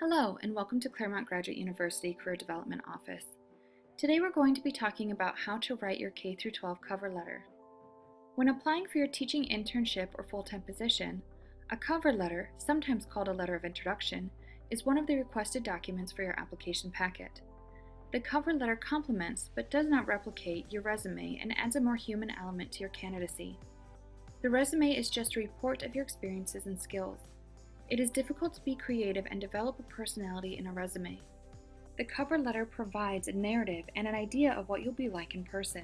Hello, and welcome to Claremont Graduate University Career Development Office. Today we're going to be talking about how to write your K-12 cover letter. When applying for your teaching internship or full-time position, a cover letter, sometimes called a letter of introduction, is one of the requested documents for your application packet. The cover letter complements, but does not replicate, your resume and adds a more human element to your candidacy. The resume is just a report of your experiences and skills. It is difficult to be creative and develop a personality in a resume. The cover letter provides a narrative and an idea of what you'll be like in person.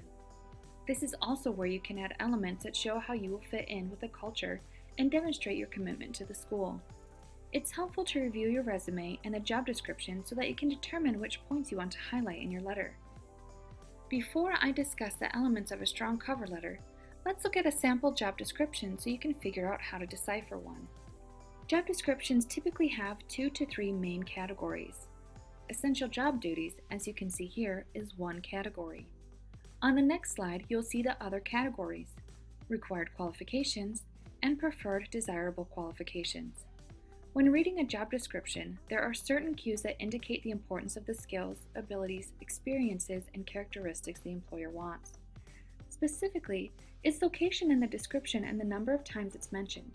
This is also where you can add elements that show how you will fit in with the culture and demonstrate your commitment to the school. It's helpful to review your resume and the job description so that you can determine which points you want to highlight in your letter. Before I discuss the elements of a strong cover letter, let's look at a sample job description so you can figure out how to decipher one. Job descriptions typically have 2 to 3 main categories. Essential job duties, as you can see here, is one category. On the next slide, you'll see the other categories: required qualifications and preferred desirable qualifications. When reading a job description, there are certain cues that indicate the importance of the skills, abilities, experiences, and characteristics the employer wants. Specifically, its location in the description and the number of times it's mentioned.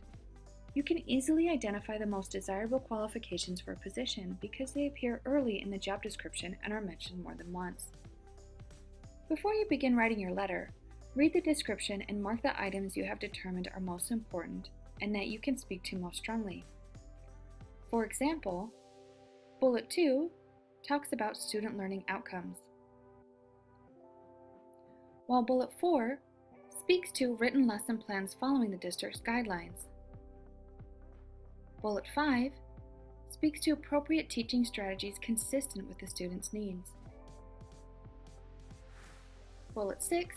You can easily identify the most desirable qualifications for a position because they appear early in the job description and are mentioned more than once. Before you begin writing your letter, read the description and mark the items you have determined are most important and that you can speak to most strongly. For example, Bullet 2 talks about student learning outcomes, while Bullet 4 speaks to written lesson plans following the district's guidelines. Bullet 5 speaks to appropriate teaching strategies consistent with the student's needs. Bullet 6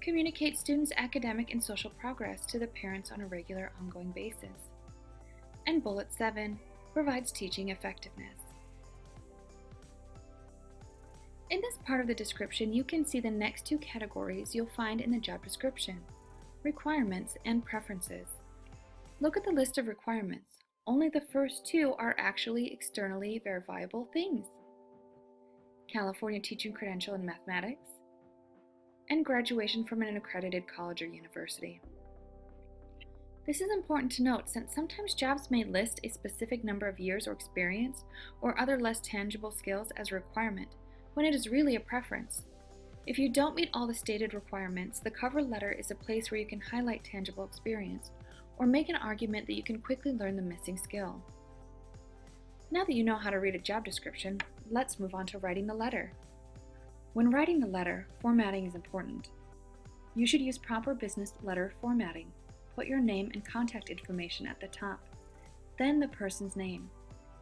communicates students' academic and social progress to the parents on a regular, ongoing basis. And Bullet 7 provides teaching effectiveness. In this part of the description, you can see the next two categories you'll find in the job description: requirements and preferences. Look at the list of requirements. Only the first two are actually externally verifiable things: California teaching credential in mathematics and graduation from an accredited college or university. This is important to note since sometimes jobs may list a specific number of years or experience or other less tangible skills as a requirement when it is really a preference. If you don't meet all the stated requirements, the cover letter is a place where you can highlight tangible experience or make an argument that you can quickly learn the missing skill. Now that you know how to read a job description, let's move on to writing the letter. When writing the letter, formatting is important. You should use proper business letter formatting. Put your name and contact information at the top, then the person's name.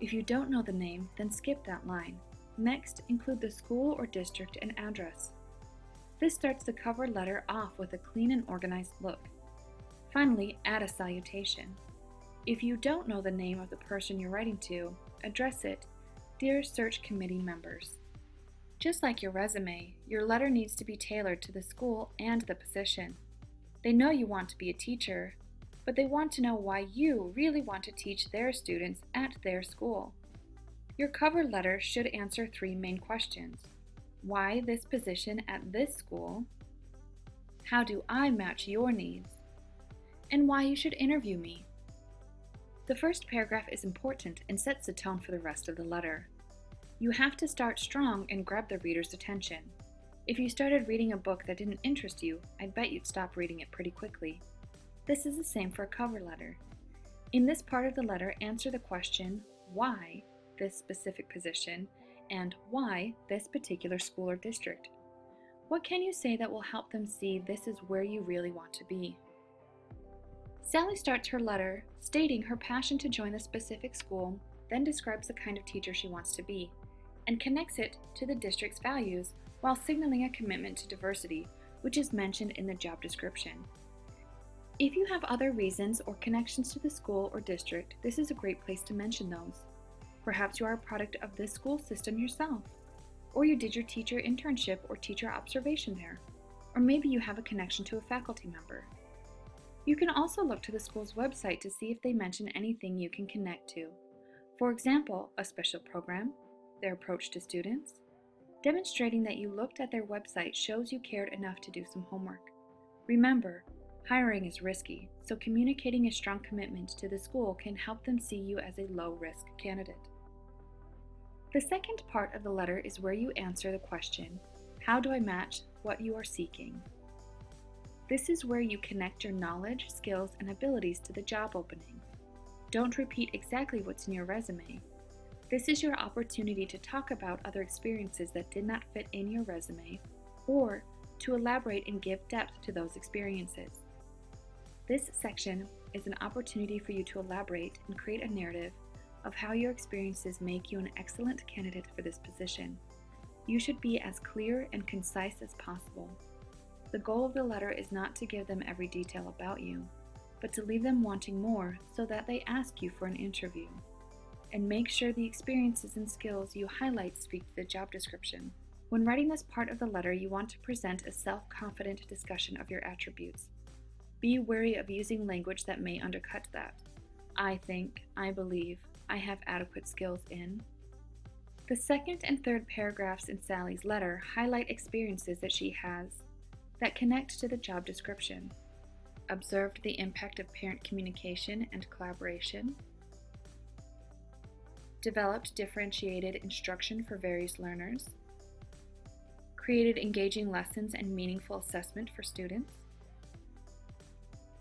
If you don't know the name, then skip that line. Next, include the school or district and address. This starts the cover letter off with a clean and organized look. Finally, add a salutation. If you don't know the name of the person you're writing to, address it, "Dear Search Committee members." Just like your resume, your letter needs to be tailored to the school and the position. They know you want to be a teacher, but they want to know why you really want to teach their students at their school. Your cover letter should answer 3 main questions: why this position at this school, how do I match your needs, and why you should interview me. The first paragraph is important and sets the tone for the rest of the letter. You have to start strong and grab the reader's attention. If you started reading a book that didn't interest you, I'd bet you'd stop reading it pretty quickly. This is the same for a cover letter. In this part of the letter, answer the question, why this specific position, and why this particular school or district. What can you say that will help them see this is where you really want to be? Sally starts her letter stating her passion to join the specific school, then describes the kind of teacher she wants to be, and connects it to the district's values while signaling a commitment to diversity, which is mentioned in the job description. If you have other reasons or connections to the school or district, this is a great place to mention those. Perhaps you are a product of this school system yourself, or you did your teacher internship or teacher observation there, or maybe you have a connection to a faculty member. You can also look to the school's website to see if they mention anything you can connect to. For example, a special program, their approach to students. Demonstrating that you looked at their website shows you cared enough to do some homework. Remember, hiring is risky, so communicating a strong commitment to the school can help them see you as a low-risk candidate. The second part of the letter is where you answer the question, how do I match what you are seeking? This is where you connect your knowledge, skills, and abilities to the job opening. Don't repeat exactly what's in your resume. This is your opportunity to talk about other experiences that did not fit in your resume, or to elaborate and give depth to those experiences. This section is an opportunity for you to elaborate and create a narrative of how your experiences make you an excellent candidate for this position. You should be as clear and concise as possible. The goal of the letter is not to give them every detail about you, but to leave them wanting more so that they ask you for an interview. And make sure the experiences and skills you highlight speak to the job description. When writing this part of the letter, you want to present a self-confident discussion of your attributes. Be wary of using language that may undercut that. I think, I believe, I have adequate skills in. The second and third paragraphs in Sally's letter highlight experiences that she has that connect to the job description. Observed the impact of parent communication and collaboration. Developed differentiated instruction for various learners. Created engaging lessons and meaningful assessment for students.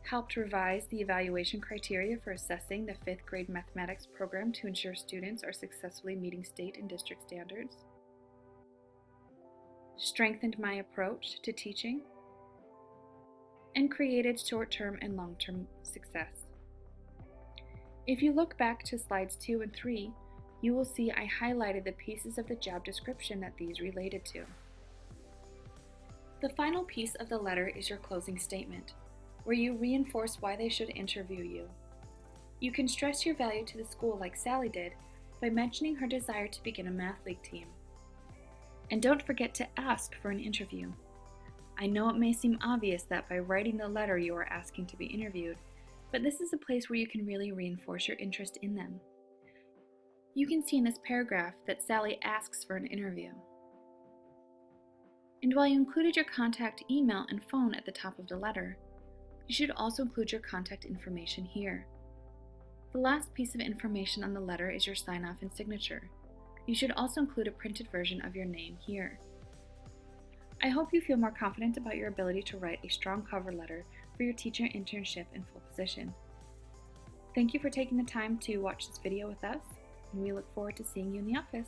Helped revise the evaluation criteria for assessing the 5th grade mathematics program to ensure students are successfully meeting state and district standards. Strengthened my approach to teaching. And created short-term and long-term success. If you look back to slides 2 and 3, you will see I highlighted the pieces of the job description that these related to. The final piece of the letter is your closing statement, where you reinforce why they should interview you. You can stress your value to the school like Sally did by mentioning her desire to begin a math league team. And don't forget to ask for an interview. I know it may seem obvious that by writing the letter you are asking to be interviewed, but this is a place where you can really reinforce your interest in them. You can see in this paragraph that Sally asks for an interview. And while you included your contact email and phone at the top of the letter, you should also include your contact information here. The last piece of information on the letter is your sign-off and signature. You should also include a printed version of your name here. I hope you feel more confident about your ability to write a strong cover letter for your teacher internship and full position. Thank you for taking the time to watch this video with us, and we look forward to seeing you in the office.